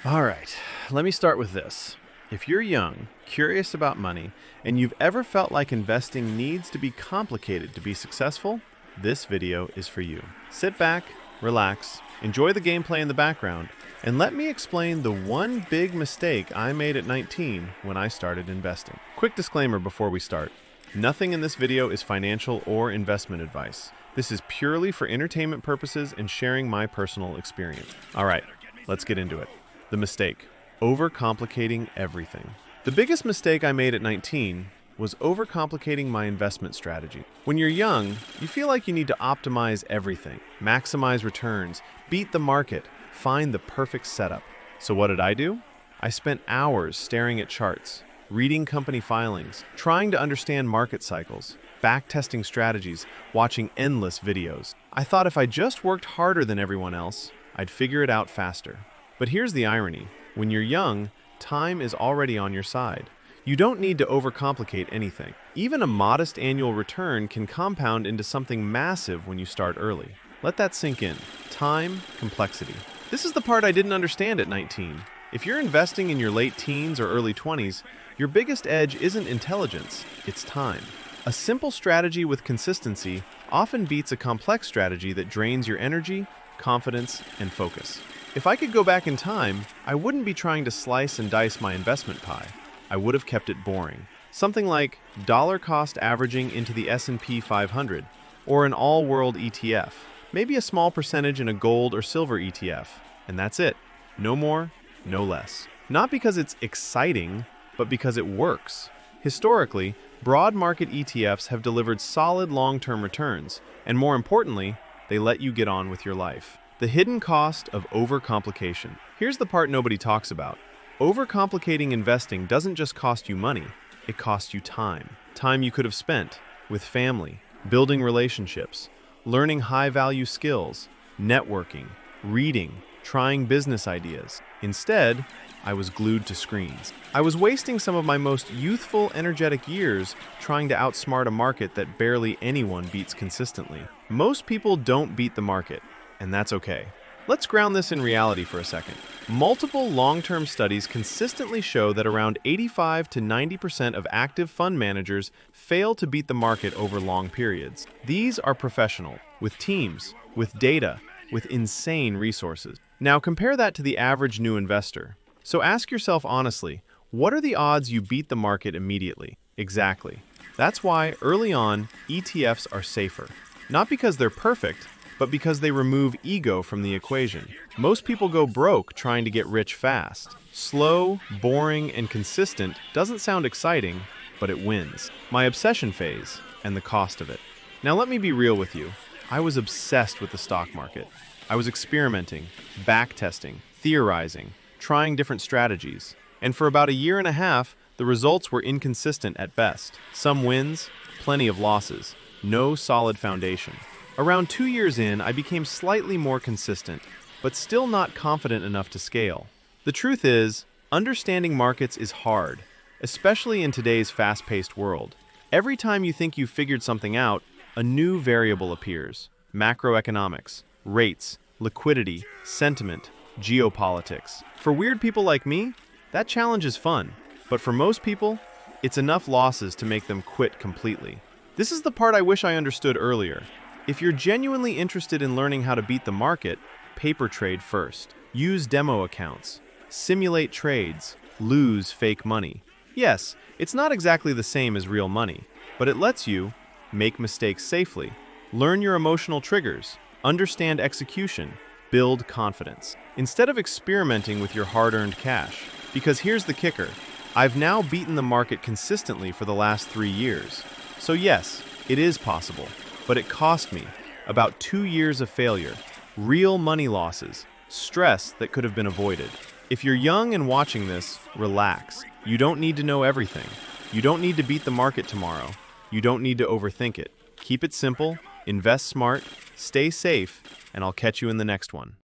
All right, let me start with this. If you're young, curious about money, and you've ever felt like investing needs to be complicated to be successful, this video is for you. Sit back, relax, enjoy the gameplay in the background, and let me explain the one big mistake I made at 19 when I started investing. Quick disclaimer before we start. Nothing in this video is financial or investment advice. This is purely for entertainment purposes and sharing my personal experience. All right, let's get into it. The mistake: overcomplicating everything. The biggest mistake I made at 19 was overcomplicating my investment strategy. When you're young, you feel like you need to optimize everything, maximize returns, beat the market, find the perfect setup. So what did I do? I spent hours staring at charts, reading company filings, trying to understand market cycles, backtesting strategies, watching endless videos. I thought if I just worked harder than everyone else, I'd figure it out faster. But here's the irony. When you're young, time is already on your side. You don't need to overcomplicate anything. Even a modest annual return can compound into something massive when you start early. Let that sink in. Time, complexity. This is the part I didn't understand at 19. If you're investing in your late teens or early 20s, your biggest edge isn't intelligence, it's time. A simple strategy with consistency often beats a complex strategy that drains your energy, confidence, and focus. If I could go back in time, I wouldn't be trying to slice and dice my investment pie. I would have kept it boring. Something like dollar cost averaging into the S&P 500 or an all-world ETF. Maybe a small percentage in a gold or silver ETF. And that's it. No more, no less. Not because it's exciting, but because it works. Historically, broad market ETFs have delivered solid long-term returns, and more importantly, they let you get on with your life. The hidden cost of overcomplication. Here's the part nobody talks about. Overcomplicating investing doesn't just cost you money, it costs you time. Time you could have spent with family, building relationships, learning high-value skills, networking, reading, trying business ideas. Instead, I was glued to screens. I was wasting some of my most youthful, energetic years trying to outsmart a market that barely anyone beats consistently. Most people don't beat the market, and that's okay. Let's ground this in reality for a second. Multiple long-term studies consistently show that around 85 to 90% of active fund managers fail to beat the market over long periods. These are professional, with teams, with data, with insane resources. Now compare that to the average new investor. So ask yourself honestly, what are the odds you beat the market immediately? Exactly. That's why, early on, ETFs are safer. Not because they're perfect, but because they remove ego from the equation. Most people go broke trying to get rich fast. Slow, boring, and consistent doesn't sound exciting, but it wins. My obsession phase, and the cost of it. Now let me be real with you. I was obsessed with the stock market. I was experimenting, backtesting, theorizing, trying different strategies. And for about a year and a half, the results were inconsistent at best. Some wins, plenty of losses, no solid foundation. Around 2 years in, I became slightly more consistent, but still not confident enough to scale. The truth is, understanding markets is hard, especially in today's fast-paced world. Every time you think you've figured something out, a new variable appears. Macroeconomics, rates, liquidity, sentiment, geopolitics. For weird people like me, that challenge is fun, but for most people, it's enough losses to make them quit completely. This is the part I wish I understood earlier. If you're genuinely interested in learning how to beat the market, paper trade first. Use demo accounts. Simulate trades. Lose fake money. Yes, it's not exactly the same as real money, but it lets you make mistakes safely, learn your emotional triggers, understand execution, build confidence, instead of experimenting with your hard-earned cash. Because here's the kicker. I've now beaten the market consistently for the last 3 years. So yes, it is possible. But it cost me about 2 years of failure, real money losses, stress that could have been avoided. If you're young and watching this, relax. You don't need to know everything. You don't need to beat the market tomorrow. You don't need to overthink it. Keep it simple, invest smart, stay safe, and I'll catch you in the next one.